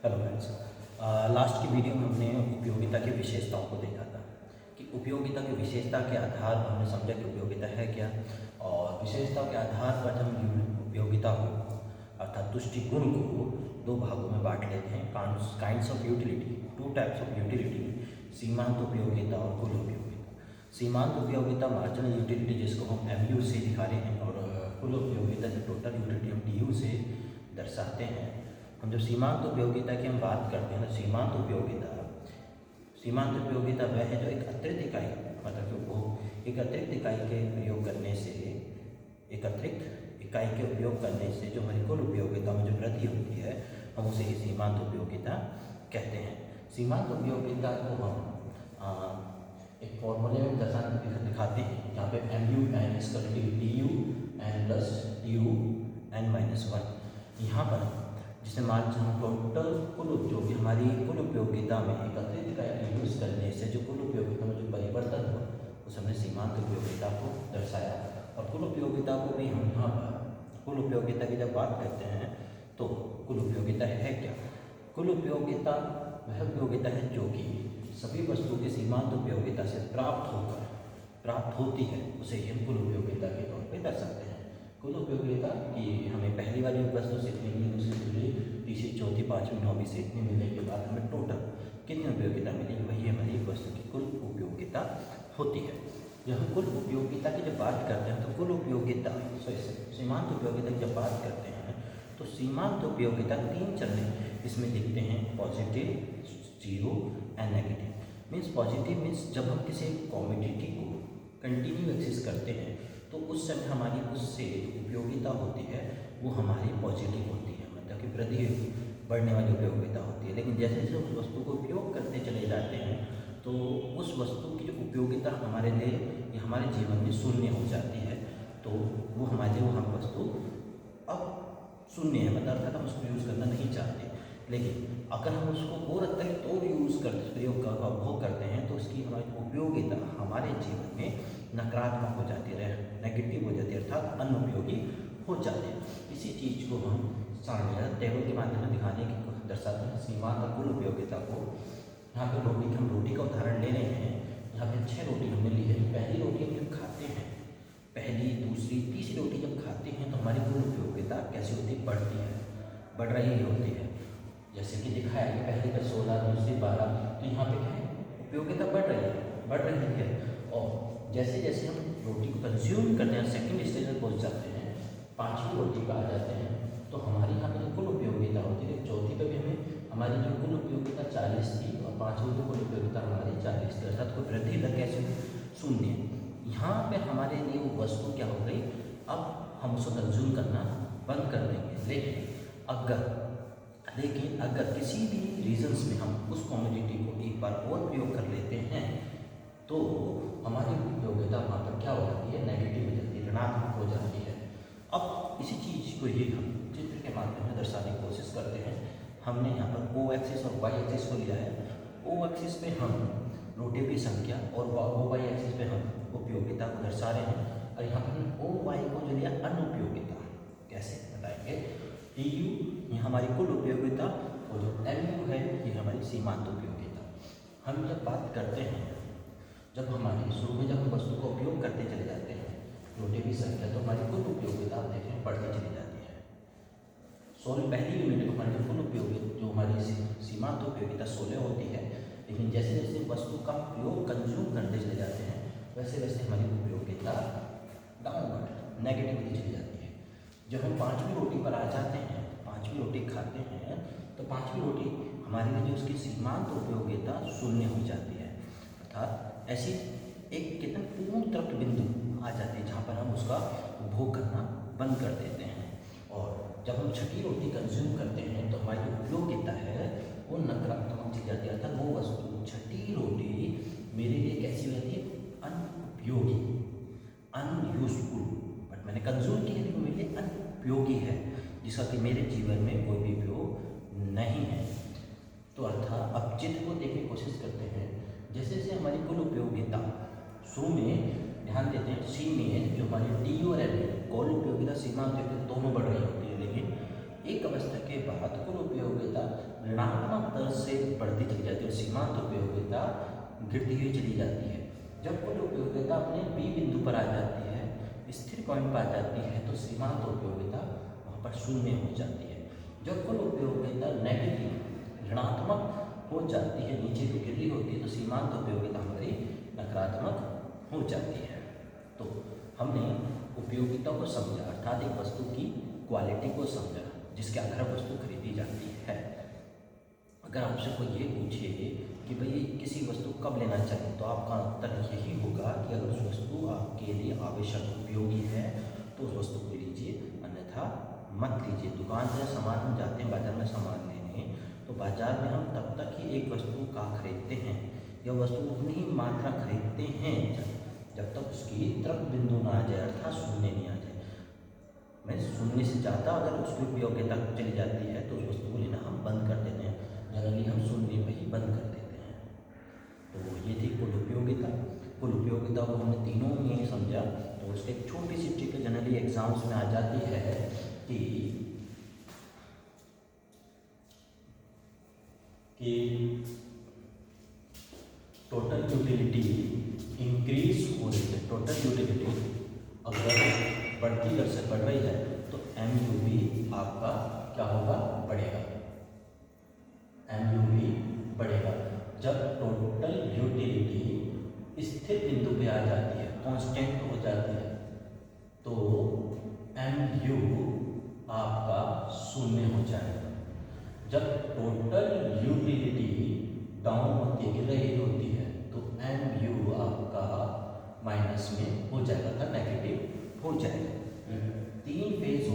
Hello friends. Last की video में हमने उपयोगिता की विशेषताओं को देखा था कि उपयोगिता की विशेषता के आधार पर हमने समझा कि उपयोगिता है क्या, और विशेषताओं के आधार पर हम उपयोगिता को अर्थात तुष्टिगुण को दो भागों में बांट लेते हैं। Kinds of utility, two types of utility, सीमांत उपयोगिता और कुल उपयोगिता। सीमांत उपयोगिता मार्जिनल यूटिलिटी जिसको हम MU से दिखा रहे हैं, और कुल उपयोगिता जो टोटल यूटिलिटी हम DU से दर्शाते हैं। हम जब सीमांत उपयोगिता की हम बात करते हैं तो सीमांत उपयोगिता वह है जो एक अतिरिक्त इकाई, मतलब कि वो एक अतिरिक्त इकाई के प्रयोग करने से, एक अतिरिक्त इकाई के उपयोग करने से जो हमारी कुल उपयोगिता में जो वृद्धि होती है, हम उसे ही सीमांत उपयोगिता कहते हैं। सीमांत उपयोगिता को हम एक फॉर्मूले में दिखाते हैं, जहाँ पे MU n = DU n + DU n - 1। यहाँ पर जिसे मान टोटल कुल उपयोग, हमारी कुल उपयोगिता में एक अतिरिक्त इकाई यूज़ करने से जो कुल उपयोगिता में जो परिवर्तन हुआ, उस हमने सीमांत उपयोगिता को दर्शाया। और कुल उपयोगिता को भी हम यहाँ पर कुल उपयोगिता की जब बात करते हैं तो कुल उपयोगिता है क्या? कुल उपयोगिता वह उपयोगिता है जो कि सभी वस्तुओं की सीमांत उपयोगिता से प्राप्त होती है, उसे हम कुल उपयोगिता के तौर पर दर्शाते हैं। कुल उपयोगिता की हमें पहली वाली वस्तु से इतनी मिली, दूसरी मिली, तीसरी, चौथी, पाँचवीं, नौवीं से इतनी मिलने के बाद हमें टोटल कितनी उपयोगिता मिली, वही हमारी वस्तु की कुल उपयोगिता होती है। जब हम कुल उपयोगिता की जब बात करते हैं तो कुल उपयोगिता सीमांत उपयोगिता की जब बात करते हैं तो सीमांत उपयोगिता 3 चरण इसमें लिखते हैं: positive, zero and negative. Means positive means जब हम किसी कमोडिटी को कंटिन्यू एक्सेस करते हैं तो उस समय हमारी उससे उपयोगिता होती है वो हमारी पॉजिटिव होती है, मतलब कि वृद्धि बढ़ने वाली उपयोगिता होती है। लेकिन जैसे जैसे उस वस्तु को उपयोग करते चले जाते हैं तो उस वस्तु की जो उपयोगिता हमारे लिए या हमारे जीवन में शून्य हो जाती है, तो वो हमारे लिए हम वस्तु अब शून्य है, मतलब अर्थात हम उसको यूज़ करना नहीं चाहते। लेकिन अगर हम उसको और अतिरिक्त और यूज़ करते, प्रयोग का उपभोग करते हैं, तो उसकी हमारी उपयोगिता हमारे जीवन में नकारात्मक हो जाती है, नेगेटिव हो जाती है, अर्थात अनुपयोगी हो जाते हैं। इसी चीज़ को हम सामने टेबल के माध्यम से दिखाने की दर्शाते हैं सीमांत और कुल उपयोगिता को। यहाँ पे हम रोटी का उदाहरण ले रहे हैं। यहाँ पे 6 रोटी हमने ली है। पहली रोटी हम जब खाते हैं, पहली, दूसरी, तीसरी रोटी जब खाते हैं तो हमारी कुल उपयोगिता कैसी होती है? बढ़ती है, बढ़ रही होती है। जैसे कि दिखाया है, पहली पे 16, दूसरी 12, तो यहाँ पे क्या है? उपयोगिता बढ़ रही है। और जैसे जैसे हम रोटी को कंज्यूम करते हैं, सेकंड स्टेज में पहुँच जाते हैं, 5वीं रोटी पर आ जाते हैं, तो हमारी यहाँ पे जो कुल उपयोगिता होती है, चौथी पे भी हमारी जो कुल उपयोगिता 40 थी और 5वीं जो कुल उपयोगिता हमारी 40 थी, अर्थात कोई वृद्धि दर कैसे? शून्य। यहाँ पे हमारे लिए वो वस्तु क्या हो गई? अब हम उसको कंज्यूम करना बंद कर देंगे। लेकिन अगर किसी भी रीजन्स में हम उस कमोडिटी को एक बार और प्रयोग कर लेते हैं तो हमारी उपयोगिता वहाँ पर क्या हो जाती है? नेगेटिव हो जाती है, ऋणात्मक हो जाती है। अब इसी चीज़ को ही हम चित्र के माध्यम में दर्शाने की कोशिश करते हैं। हमने यहाँ पर O एक्सिस और Y एक्सिस को लिया है। O एक्सिस पे हम रोटियों की संख्या और Y एक्सिस पे हम उपयोगिता को दर्शा रहे हैं, और यहाँ पर OY को जो लिया अनुपयोगिता। कैसे बताएंगे? DU ये हमारी कुल उपयोगिता और जो MU है ये हमारी सीमांत उपयोगिता। हम जब बात करते हैं, जब हमारी शुरू में जब हम वस्तु का उपयोग करते चले जाते हैं रोटी की संख्या, तो हमारी कुल उपयोगिता देखें बढ़ती चली जाती है। 16 पहली यूनिट में हमारी कुल उपयोगिता जो हमारी सीमांत उपयोगिता 16 होती है, लेकिन जैसे जैसे वस्तु का प्रयोग कंज्यूम करते चले जाते हैं वैसे वैसे हमारी उपयोगिता डाउनवर्ड नेगेटिव होती चली जाती है। जब हम 5वीं रोटी पर आ जाते हैं, 5वीं रोटी खाते हैं, तो 5वीं रोटी हमारे लिए जो उसकी सीमांत उपयोगिता शून्य हो जाती है, अर्थात ऐसी एक कितना पूर्ण तृप्त बिंदु आ जाती है जहाँ पर हम उसका उपभोग करना बंद कर देते हैं। और जब हम 6ठी रोटी कंज्यूम करते हैं तो हमारी जो उपयोगिता है वो नकारात्मक चली जाती है, अर्थात वो वस्तु 6ठी रोटी मेरे लिए कैसी हो जाती है? अनुपयोगी, अनयूजफुल। बट मैंने कंज्यूम किया लेकिन मेरे लिए अनुपयोगी है, जिसका कि मेरे जीवन में कोई भी उपयोग नहीं है। तो अर्थात अब चित्र को देखने की कोशिश करते हैं। जैसे जैसे हमारी कुल उपयोगिता शुरू में ध्यान देते हैं, सी में जो हमारी DU और MU कुल उपयोगिता सीमांत उपयोगिता दोनों बढ़ रही होती है, लेकिन एक अवस्था के बाद कुल उपयोगिता ऋणात्मक बढ़ती चली जाती है और सीमांत उपयोगिता गिरती हुई चली जाती है। जब कुल उपयोगिता अपने बी बिंदु पर आ जाती है, स्थिर पॉइंट पर आ जाती है, तो सीमांत उपयोगिता वहाँ पर शून्य हो जाती है। जब कुल उपयोगिता नेगेटिव ऋणात्मक हो जाती है, नीचे को गिर रही होती है, तो सीमांत उपयोगिता हमारी नकारात्मक हो जाती है। तो हमने उपयोगिता को समझा, अर्थात एक वस्तु की क्वालिटी को समझा जिसके आधार पर वस्तु खरीदी जाती है। अगर आपसे कोई ये पूछे कि भाई किसी वस्तु कब लेना चाहिए, तो आपका उत्तर यही होगा कि अगर उस वस्तु आपके लिए आवश्यक उपयोगी है तो उस वस्तु को लीजिए, अन्यथा मत लीजिए। दुकान से सामान हम जाते हैं बाजार में सामान लेने, तो बाजार में हम तब तक ही एक वस्तु का खरीदते हैं या वस्तु उतनी ही मात्रा खरीदते हैं जब तक उसकी तृप्त बिंदु ना आ जाए, अर्थात शून्य नहीं आ जाए। मैं शून्य से ज़्यादा अगर उसकी उपयोगिता चली जाती है तो उस वस्तु को लेना हम बंद कर देते हैं, जनरली हम शून्य पर ही बंद कर देते हैं। तो ये थी कुल उपयोगिता। कुल उपयोगिता को हमने तीनों में समझा। तो उसके एक छोटी सी ट्रिक जनरली एग्जाम्स में आ जाती है कि टोटल यूटिलिटी इंक्रीज हो रही है। टोटल यूटिलिटी अगर बढ़ती दर से बढ़ रही है तो MU भी आपका क्या होगा, बढ़ेगा। MU भी बढ़ेगा। जब टोटल यूटिलिटी स्थिर बिंदु पे आ जाती है, कांस्टेंट हो जाती है, तो MU आपका शून्य हो जाएगा। जब टोटल यूटिलिटी डाउन होती है, गिर रही होती है, तो MU आपका माइनस में हो जाएगा, था नेगेटिव हो जाएगा। 3 फेज